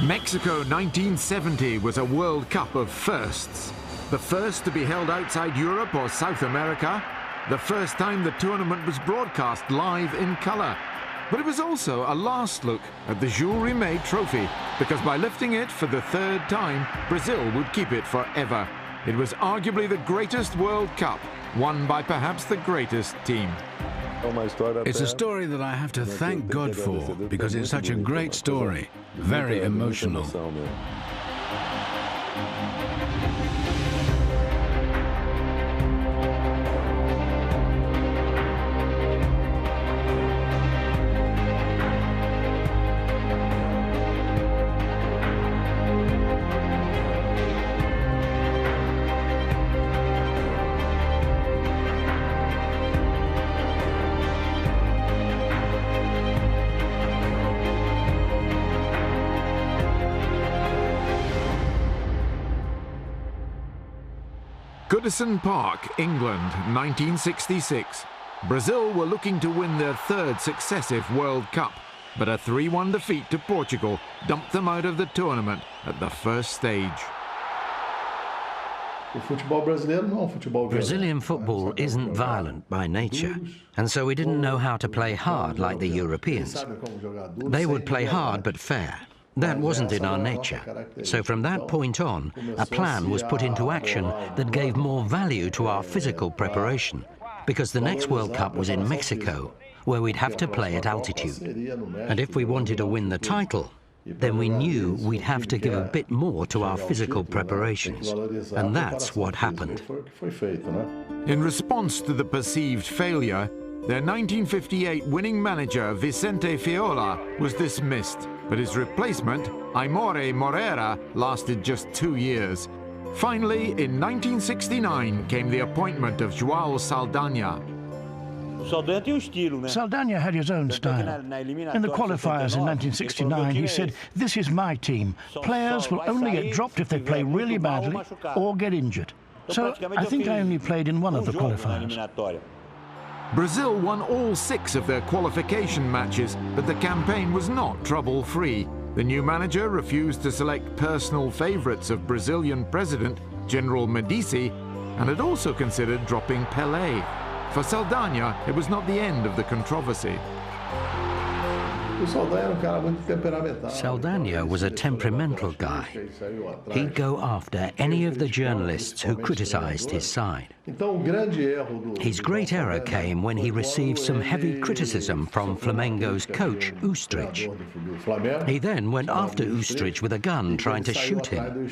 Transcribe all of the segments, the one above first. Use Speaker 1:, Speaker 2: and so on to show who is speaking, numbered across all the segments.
Speaker 1: Mexico 1970 was a World Cup of firsts. The first to be held outside Europe or South America. The first time the tournament was broadcast live in colour. But it was also a last look at the Jules Rimet trophy, because by lifting it for the third time, Brazil would keep it forever. It was arguably the greatest World Cup, won by perhaps the greatest team.
Speaker 2: It's a story that I have to thank God for, because it's such a great story, very emotional.
Speaker 1: Goodison Park, England, 1966. Brazil were looking to win their third successive World Cup, but a 3-1 defeat to Portugal dumped them out of the tournament at the first stage.
Speaker 3: Brazilian football isn't violent by nature, and so we didn't know how to play hard like the Europeans. They would play hard but fair. That wasn't in our nature. So from that point on, a plan was put into action that gave more value to our physical preparation, because the next World Cup was in Mexico, where we'd have to play at altitude. And if we wanted to win the title, then we knew we'd have to give a bit more to our physical preparations. And that's what happened.
Speaker 1: In response to the perceived failure, their 1958 winning manager Vicente Fiola was dismissed, but his replacement, Aimore Moreira, lasted just 2 years. Finally, in 1969 came the appointment of João Saldanha.
Speaker 4: Saldanha had his own style. In the qualifiers in 1969, he said, "This is my team. Players will only get dropped if they play really badly or get injured." So I think I only played in one of the qualifiers.
Speaker 1: Brazil won all 6 of their qualification matches, but the campaign was not trouble-free. The new manager refused to select personal favourites of Brazilian President General Medici, and had also considered dropping Pelle. For Saldanha, it was not the end of the controversy.
Speaker 3: Saldanha was a temperamental guy. He'd go after any of the journalists who criticised his side. His great error came when he received some heavy criticism from Flamengo's coach, Ustrich. He then went after Ustrich with a gun, trying to shoot him.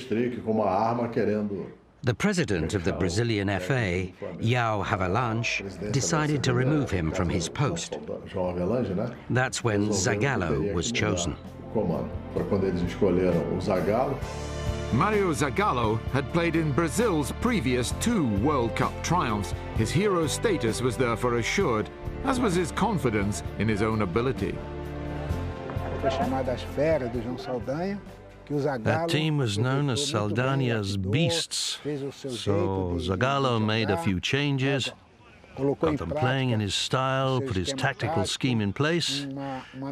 Speaker 3: The president of the Brazilian FA, João Havelange, decided to remove him from his post. That's when Zagallo was chosen.
Speaker 1: Mario Zagallo had played in Brazil's previous 2 World Cup triumphs. His hero status was therefore assured, as was his confidence in his own ability.
Speaker 5: That team was known as Saldanha's Beasts, so Zagallo made a few changes, got them playing in his style, put his tactical scheme in place,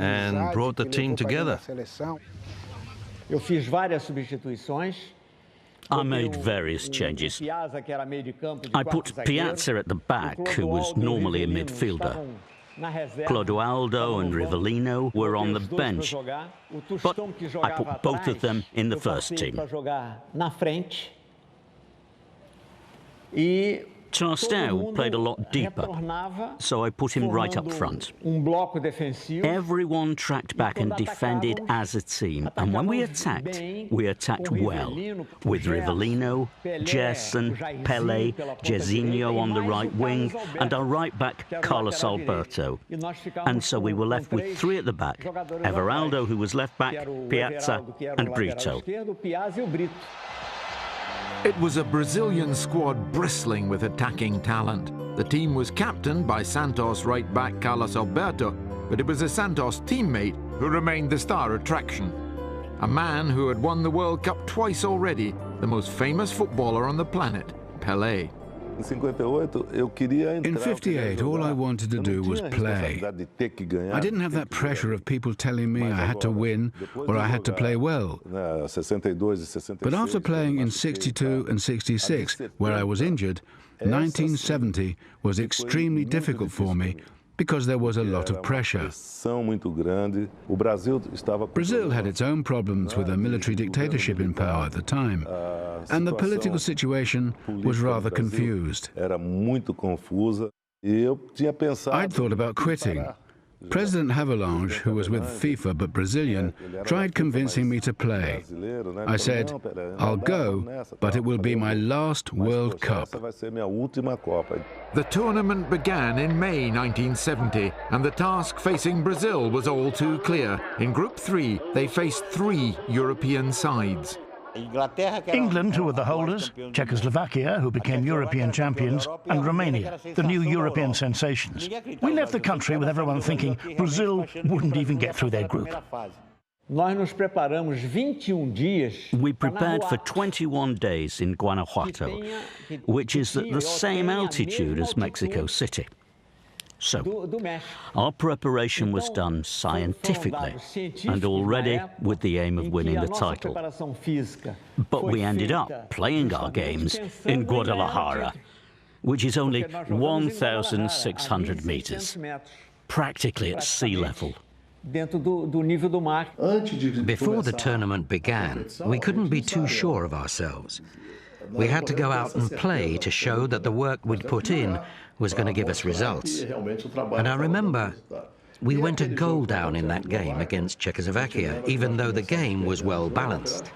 Speaker 5: and brought the team together.
Speaker 6: I made various changes. I put Piazza at the back, who was normally a midfielder. Clodoaldo and Rivellino were on the bench, but I put both of them in the first team. Chasteu played a lot deeper, so I put him right up front. Everyone tracked back and defended as a team, and when we attacked well, with Rivellino, Gerson, Péle, Jezinho on the right wing, and our right back, Carlos Alberto. And so we were left with 3 at the back, Everaldo, who was left back, Piazza, and Brito.
Speaker 1: It was a Brazilian squad bristling with attacking talent. The team was captained by Santos right-back Carlos Alberto, but it was a Santos teammate who remained the star attraction. A man who had won the World Cup twice already, the most famous footballer on the planet, Pelle.
Speaker 2: In '58, all I wanted to do was play. I didn't have that pressure of people telling me I had to win or I had to play well. But after playing in '62 and '66, where I was injured, 1970 was extremely difficult for me because there was a lot of pressure. Brazil had its own problems with a military dictatorship in power at the time, and the political situation was rather confused. I'd thought about quitting. President Havelange, who was with FIFA but Brazilian, tried convincing me to play. I said, I'll go, but it will be my last World Cup.
Speaker 1: The tournament began in May 1970, and the task facing Brazil was all too clear. In Group 3, they faced 3 European sides.
Speaker 4: England, who were the holders, Czechoslovakia, who became European champions, and Romania, the new European sensations. We left the country with everyone thinking Brazil wouldn't even get through their group.
Speaker 6: We prepared for 21 days in Guanajuato, which is at the same altitude as Mexico City. So, our preparation was done scientifically and already with the aim of winning the title. But we ended up playing our games in Guadalajara, which is only 1,600 meters, practically at sea level.
Speaker 3: Before the tournament began, we couldn't be too sure of ourselves. We had to go out and play to show that the work we'd put in was going to give us results. And I remember we went a goal down in that game against Czechoslovakia, even though the game was well balanced.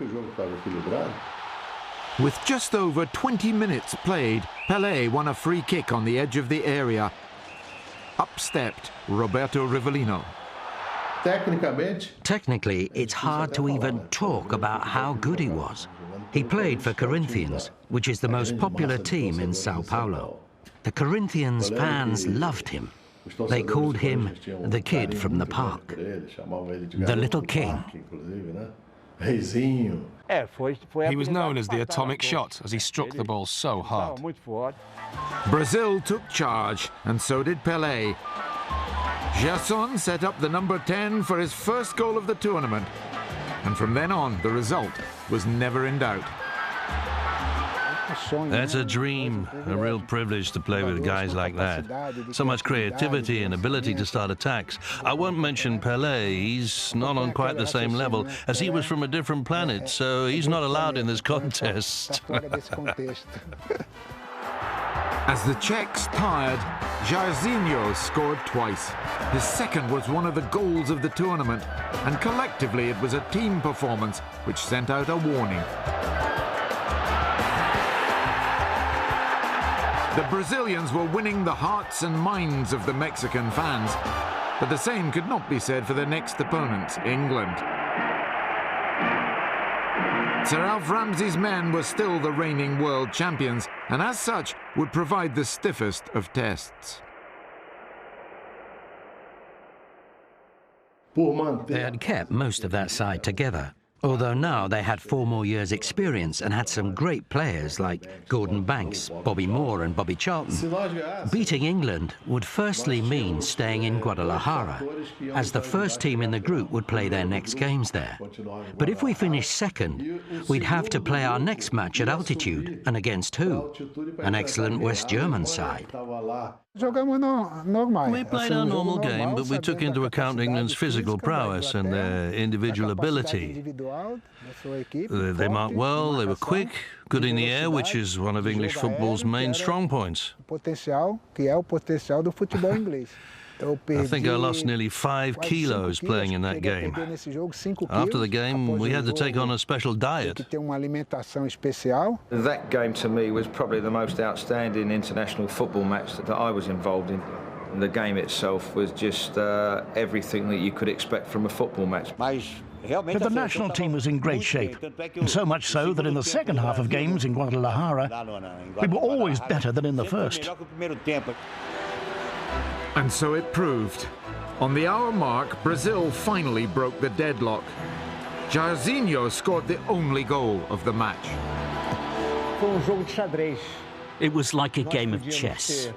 Speaker 1: With just over 20 minutes played, Pelle won a free kick on the edge of the area. Up stepped Roberto Rivellino.
Speaker 3: Technically, it's hard to even talk about how good he was. He played for Corinthians, which is the most popular team in Sao Paulo. The Corinthians fans loved him. They called him the kid from the park, the little king.
Speaker 7: He was known as the atomic shot, as he struck the ball so hard.
Speaker 1: Brazil took charge, and so did Pelle. Gerson set up the number 10 for his first goal of the tournament. And from then on, the result was never in doubt.
Speaker 5: That's a dream, a real privilege to play with guys like that. So much creativity and ability to start attacks. I won't mention Pelle, he's not on quite the same level, as he was from a different planet, so he's not allowed in this contest.
Speaker 1: As the Czechs tired, Jairzinho scored twice. His second was one of the goals of the tournament, and collectively it was a team performance which sent out a warning. The Brazilians were winning the hearts and minds of the Mexican fans, but the same could not be said for their next opponents, England. Sir Alf Ramsey's men were still the reigning world champions, and as such would provide the stiffest of tests.
Speaker 3: They had kept most of that side together, although now they had 4 more years' experience and had some great players like Gordon Banks, Bobby Moore and Bobby Charlton. Beating England would firstly mean staying in Guadalajara, as the first team in the group would play their next games there. But if we finished second, we'd have to play our next match at altitude, and against who? An excellent West German side.
Speaker 5: We played our normal game, but we took into account England's physical prowess and their individual ability. They marked well, they were quick, good in the air, which is one of English football's main strong points. I think I lost nearly 5 kilos playing in that game. After the game, we had to take on a special diet.
Speaker 8: That game to me was probably the most outstanding international football match that I was involved in. And the game itself was just everything that you could expect from a football match.
Speaker 4: But the national team was in great shape, and so much so that in the second half of games in Guadalajara, we were always better than in the first.
Speaker 1: And so it proved. On the hour mark, Brazil finally broke the deadlock. Jairzinho scored the only goal of the match.
Speaker 6: It was like a game of chess.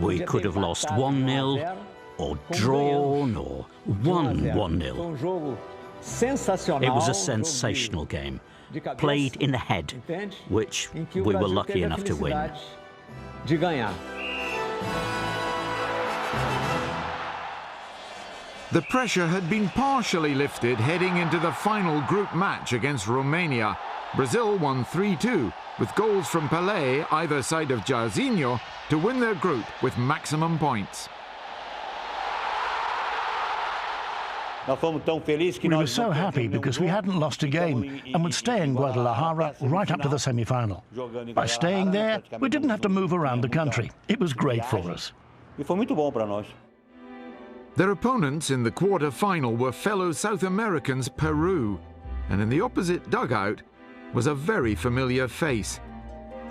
Speaker 6: We could have lost 1-0, or drawn, or won 1-0. It was a sensational game, played in the head, which we were lucky enough to win.
Speaker 1: The pressure had been partially lifted heading into the final group match against Romania. Brazil won 3-2, with goals from Péle either side of Jairzinho to win their group with maximum points.
Speaker 4: We were so happy because we hadn't lost a game and would stay in Guadalajara right up to the semi-final. By staying there, we didn't have to move around the country. It was great for us.
Speaker 1: Their opponents in the quarter-final were fellow South Americans Peru, and in the opposite dugout was a very familiar face.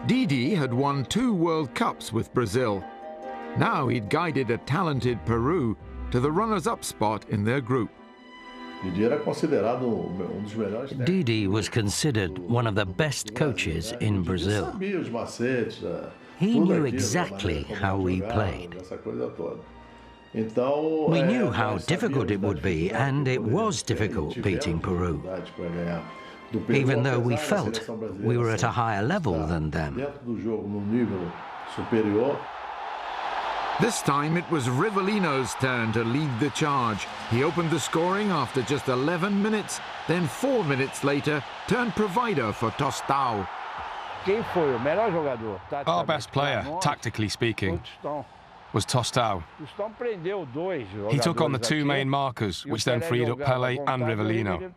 Speaker 1: Didi had won 2 World Cups with Brazil. Now he'd guided a talented Peru to the runners-up spot in their group.
Speaker 3: Didi was considered one of the best coaches in Brazil. He knew exactly how we played. We knew how difficult it would be, and it was difficult beating Peru, even though we felt we were at a higher level than them.
Speaker 1: This time it was Rivellino's turn to lead the charge. He opened the scoring after just 11 minutes, then 4 minutes later turned provider for Tostão.
Speaker 7: Our best player, tactically speaking, was Tostão. He took on the 2 main markers, which then freed up Péle and Rivellino.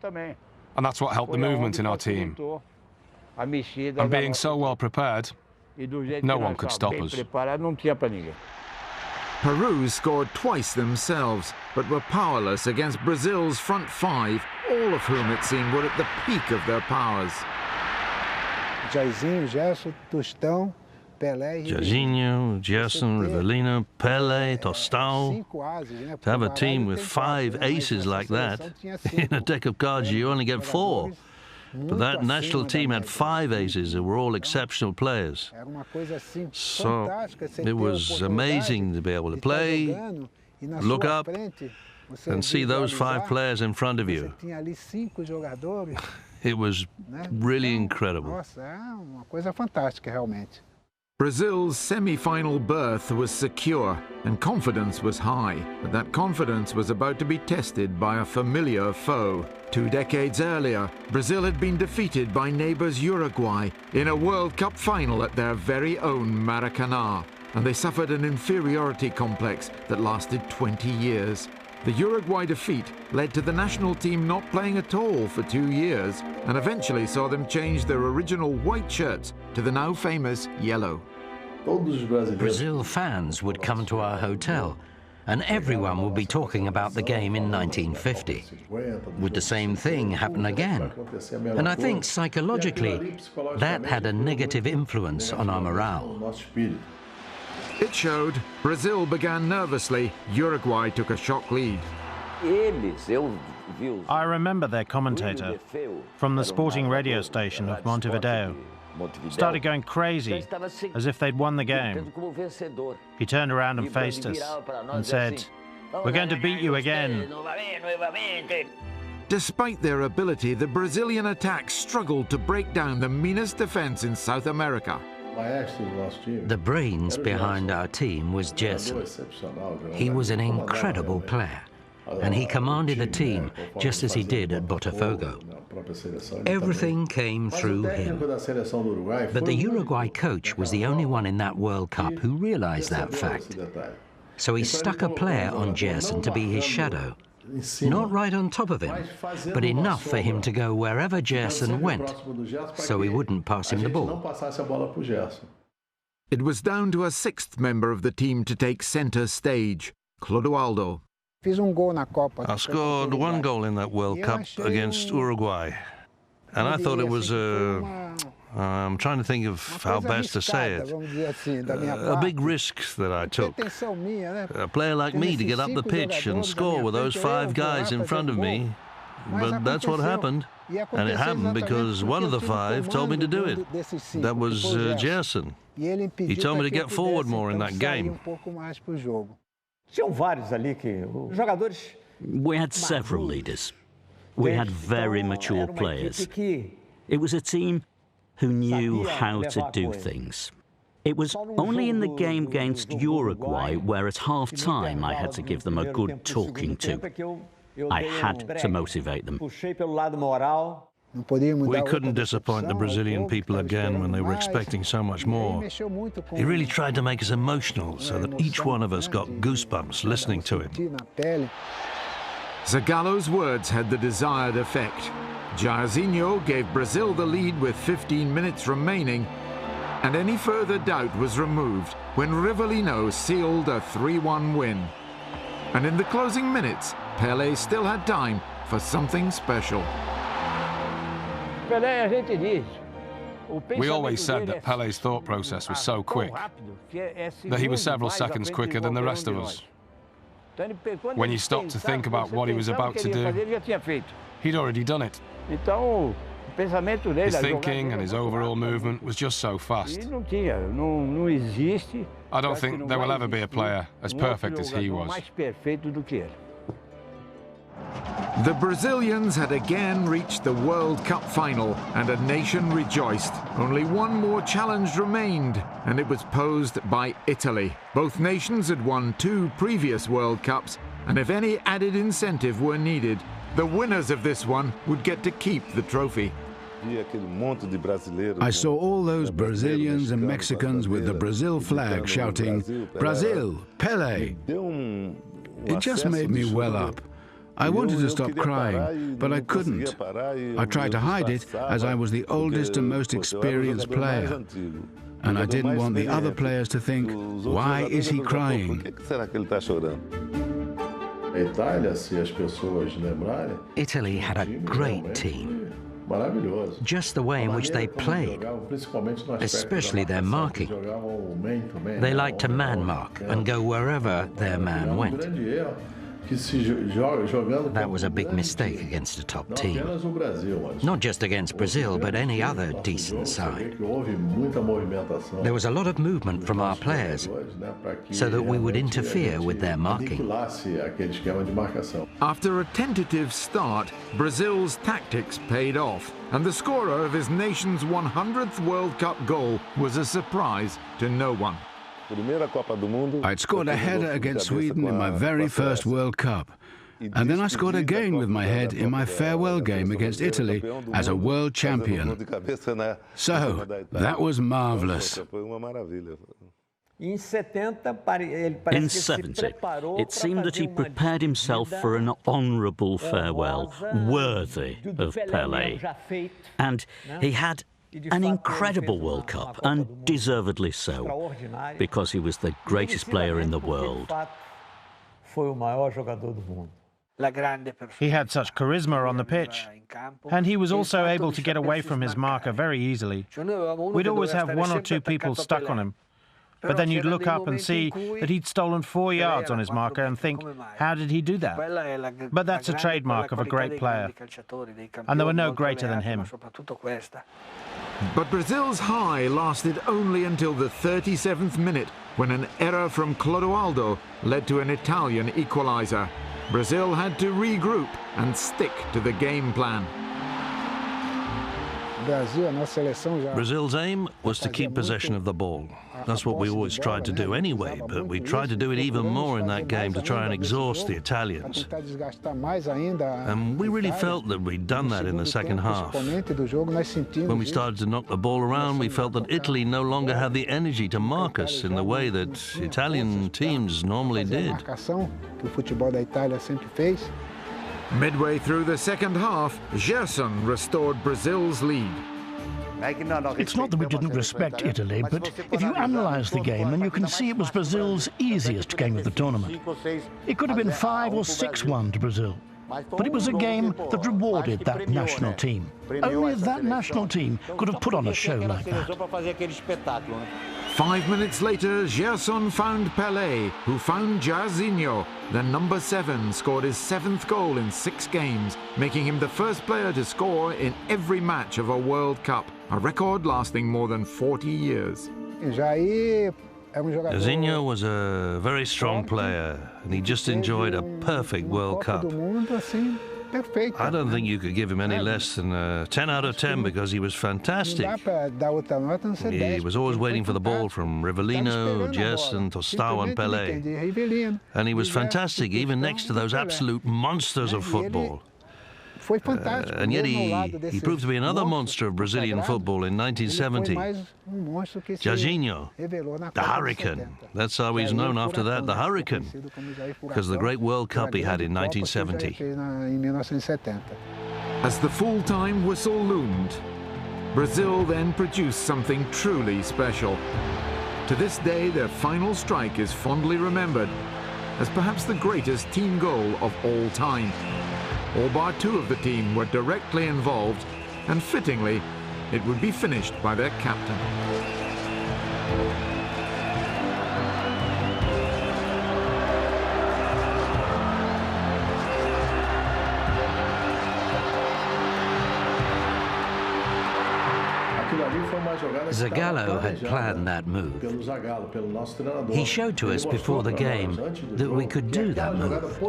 Speaker 7: And that's what helped the movement in our team. And being so well prepared, no one could stop us.
Speaker 1: Peru scored twice themselves, but were powerless against Brazil's front 5, all of whom it seemed were at the peak of their powers.
Speaker 5: Jairzinho, Gerson, Rivellino, Péle, Tostão. To have a team with 5 aces like that, in a deck of cards you only get 4. But that national team had 5 aces who were all exceptional players. So it was amazing to be able to play, look up, and see those 5 players in front of you. It was really incredible.
Speaker 1: Brazil's semi-final berth was secure and confidence was high, but that confidence was about to be tested by a familiar foe. 2 decades earlier, Brazil had been defeated by neighbours Uruguay in a World Cup final at their very own Maracanã, and they suffered an inferiority complex that lasted 20 years. The Uruguay defeat led to the national team not playing at all for 2 years, and eventually saw them change their original white shirts to the now famous yellow.
Speaker 3: Brazil fans would come to our hotel, and everyone would be talking about the game in 1950. Would the same thing happen again? And I think psychologically, that had a negative influence on our morale.
Speaker 1: It showed. Brazil began nervously. Uruguay took a shock lead.
Speaker 9: I remember their commentator from the sporting radio station of Montevideo. Started going crazy, as if they'd won the game. He turned around and faced us and said, "We're going to beat you again."
Speaker 1: Despite their ability, the Brazilian attack struggled to break down the meanest defense in South America.
Speaker 3: The brains behind our team was Gerson. He was an incredible player, and he commanded the team just as he did at Botafogo. Everything came through him. But the Uruguay coach was the only one in that World Cup who realized that fact. So he stuck a player on Gerson to be his shadow. Not right on top of him, but enough for him to go wherever Gerson went, so he wouldn't pass him the ball.
Speaker 1: It was down to a 6th member of the team to take centre stage, Clodoaldo.
Speaker 5: I scored 1 goal in that World Cup against Uruguay, and I thought it was I'm trying to think of how best to say it. A big risk that I took. A player like me to get up the pitch and score with those 5 guys in front of me, But that's what happened. And it happened because one of the five told me to do it. That was Gerson. He told me to get forward more in that game.
Speaker 6: We had several leaders. We had very mature players. It was a team who knew how to do things. It was only in the game against Uruguay where at half-time I had to give them a good talking to. I had to motivate them.
Speaker 5: We couldn't disappoint the Brazilian people again when they were expecting so much more. He really tried to make us emotional so that each one of us got goosebumps listening to him.
Speaker 1: Zagallo's words had the desired effect. Jairzinho gave Brazil the lead with 15 minutes remaining, and any further doubt was removed when Rivellino sealed a 3-1 win. And in the closing minutes, Pelle still had time for something special.
Speaker 7: We always said that Pelle's thought process was so quick, that he was several seconds quicker than the rest of us. When you stopped to think about what he was about to do, he'd already done it. His thinking and his overall movement was just so fast. I don't think there will ever be a player as perfect as he was.
Speaker 1: The Brazilians had again reached the World Cup final, and a nation rejoiced. Only one more challenge remained, and it was posed by Italy. Both nations had won 2 previous World Cups, and if any added incentive were needed, the winners of this one would get to keep the trophy.
Speaker 2: I saw all those Brazilians and Mexicans with the Brazil flag shouting, "Brazil, Pele!" It just made me well up. I wanted to stop crying, but I couldn't. I tried to hide it as I was the oldest and most experienced player. And I didn't want the other players to think, why is he crying?
Speaker 3: Italy had a great team. Just the way in which they played, especially their marking. They liked to man mark and go wherever their man went. That was a big mistake against a top team. Not just against Brazil, but any other decent side. There was a lot of movement from our players, so that we would interfere with their marking.
Speaker 1: After a tentative start, Brazil's tactics paid off, and the scorer of his nation's 100th World Cup goal was a surprise to no one.
Speaker 2: I'd scored a header against Sweden in my very first World Cup. And then I scored again with my head in my farewell game against Italy as a world champion. So, that was marvellous.
Speaker 6: In 70, it seemed that he prepared himself for an honourable farewell, worthy of Pele. And he had an incredible World Cup, and deservedly so, because he was the greatest player in the world.
Speaker 9: He had such charisma on the pitch, and he was also able to get away from his marker very easily. We'd always have 1 or 2 people stuck on him, but then you'd look up and see that he'd stolen 4 yards on his marker and think, how did he do that? But that's a trademark of a great player, and there were no greater than him.
Speaker 1: But Brazil's high lasted only until the 37th minute, when an error from Clodoaldo led to an Italian equaliser. Brazil had to regroup and stick to the game plan.
Speaker 5: Brazil's aim was to keep possession of the ball. That's what we always tried to do anyway, but we tried to do it even more in that game to try and exhaust the Italians. And we really felt that we'd done that in the second half. When we started to knock the ball around, we felt that Italy no longer had the energy to mark us in the way that Italian teams normally did.
Speaker 1: Midway through the second half, Gerson restored Brazil's lead.
Speaker 4: It's not that we didn't respect Italy, but if you analyse the game, then you can see it was Brazil's easiest game of the tournament. It could have been 5 or 6-1 to Brazil, but it was a game that rewarded that national team. Only that national team could have put on a show like that.
Speaker 1: 5 minutes later, Gerson found Péle, who found Jairzinho. The number 7 scored his 7th goal in 6 games, making him the first player to score in every match of a World Cup, a record lasting more than 40 years.
Speaker 5: Jairzinho was a very strong player, and he just enjoyed a perfect World Cup. I don't think you could give him any less than a 10 out of 10 because he was fantastic. He was always waiting for the ball from Rivellino, Gerson, Tostão and Péle. And he was fantastic, even next to those absolute monsters of football. And yet he proved to be another monster of Brazilian football in 1970. Jairzinho, the Hurricane. That's how he's known after that, the Hurricane, because of the great World Cup he had in 1970.
Speaker 1: As the full-time whistle loomed, Brazil then produced something truly special. To this day, their final strike is fondly remembered as perhaps the greatest team goal of all time. All bar 2 of the team were directly involved, and fittingly, it would be finished by their captain.
Speaker 3: Zagallo had planned that move. He showed to us before the game that we could do that move.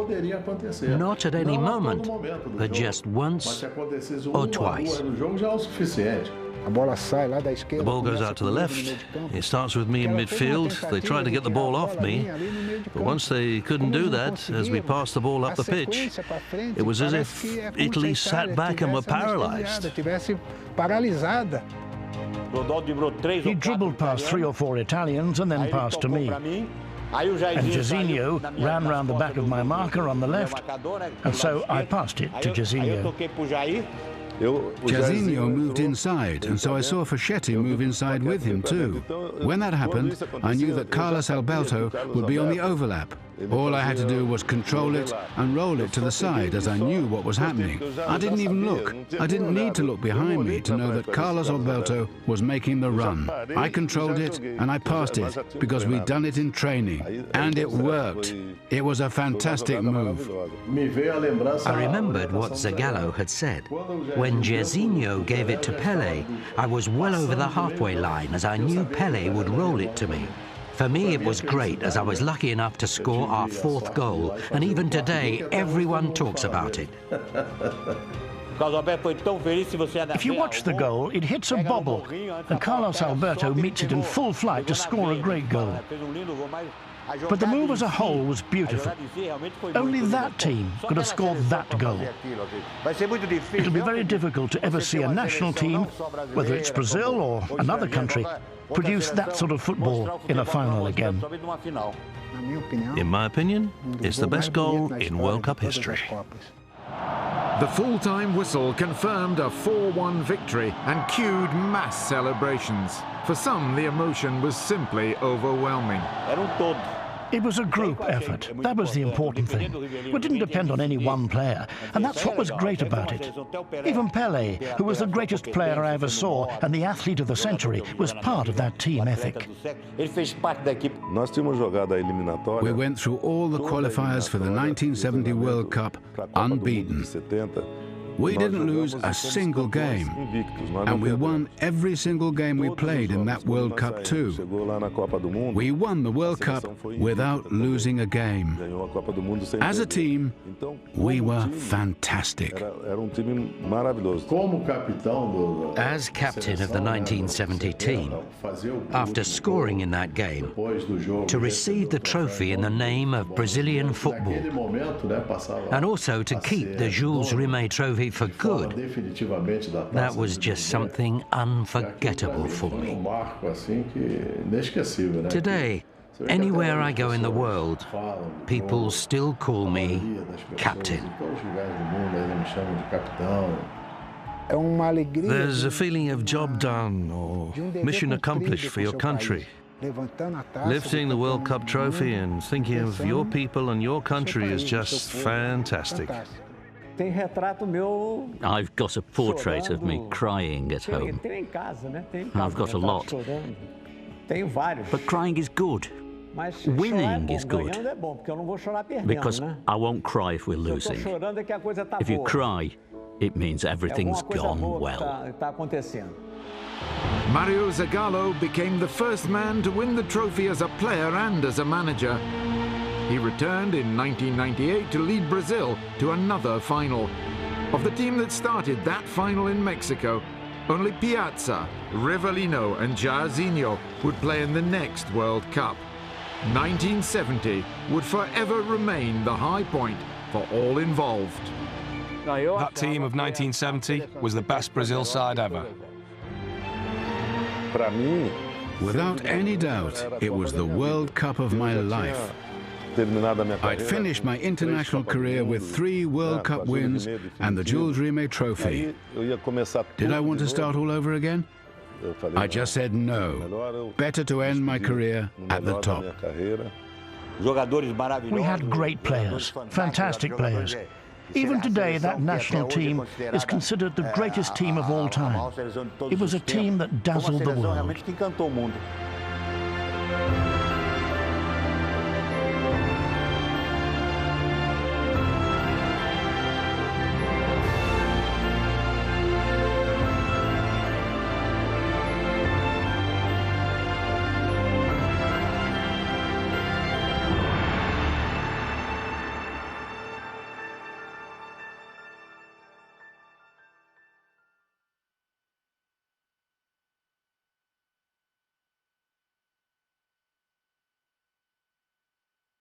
Speaker 3: Not at any moment, but just once or twice.
Speaker 5: The ball goes out to the left. It starts with me in midfield. They tried to get the ball off me, but once they couldn't do that, as we passed the ball up the pitch, it was as if Italy sat back and were paralyzed.
Speaker 4: He dribbled past 3 or 4 Italians and then passed to me. And Jairzinho ran round the back of my marker on the left, and so I passed it to Jairzinho.
Speaker 2: Jairzinho moved inside, and so I saw Fischetti move inside with him too. When that happened, I knew that Carlos Alberto would be on the overlap. All I had to do was control it and roll it to the side as I knew what was happening. I didn't even look. I didn't need to look behind me to know that Carlos Alberto was making the run. I controlled it and I passed it because we'd done it in training. And it worked. It was a fantastic move.
Speaker 3: I remembered what Zagallo had said. When Jairzinho gave it to Péle, I was well over the halfway line as I knew Péle would roll it to me. For me, it was great, as I was lucky enough to score our 4th goal, and even today, everyone talks about it.
Speaker 4: If you watch the goal, it hits a bobble, and Carlos Alberto meets it in full flight to score a great goal. But the move as a whole was beautiful. Only that team could have scored that goal. It'll be very difficult to ever see a national team, whether it's Brazil or another country, produce that sort of football in a final again.
Speaker 5: In my opinion, it's the best goal in World Cup history.
Speaker 1: The full-time whistle confirmed a 4-1 victory and cued mass celebrations. For some, the emotion was simply overwhelming.
Speaker 4: It was a group effort. That was the important thing. We didn't depend on any one player, and that's what was great about it. Even Péle, who was the greatest player I ever saw and the athlete of the century, was part of that team ethic.
Speaker 2: We went through all the qualifiers for the 1970 World Cup unbeaten. We didn't lose a single game, and we won every single game we played in that World Cup too. We won the World Cup without losing a game. As a team, we were fantastic.
Speaker 3: As captain of the 1970 team, after scoring in that game, to receive the trophy in the name of Brazilian football, and also to keep the Jules Rimet trophy for good, that was just something unforgettable for me. Today, anywhere I go in the world, people still call me captain.
Speaker 5: There's a feeling of job done or mission accomplished for your country. Lifting the World Cup trophy and thinking of your people and your country is just fantastic.
Speaker 6: I've got a portrait of me crying at home. I've got a lot. But crying is good. Winning is good, because I won't cry if we're losing. If you cry, it means everything's gone well.
Speaker 1: Mario Zagallo became the first man to win the trophy as a player and as a manager. He returned in 1998 to lead Brazil to another final. Of the team that started that final in Mexico, only Piazza, Rivellino and Jairzinho would play in the next World Cup. 1970 would forever remain the high point for all involved.
Speaker 7: That team of 1970 was the best Brazil side ever.
Speaker 2: Without any doubt, it was the World Cup of my life. I'd finished my international career with 3 World Cup wins and the Jules Rimet Trophy. Did I want to start all over again? I just said no. Better to end my career at the top.
Speaker 4: We had great players, fantastic players. Even today, that national team is considered the greatest team of all time. It was a team that dazzled the world.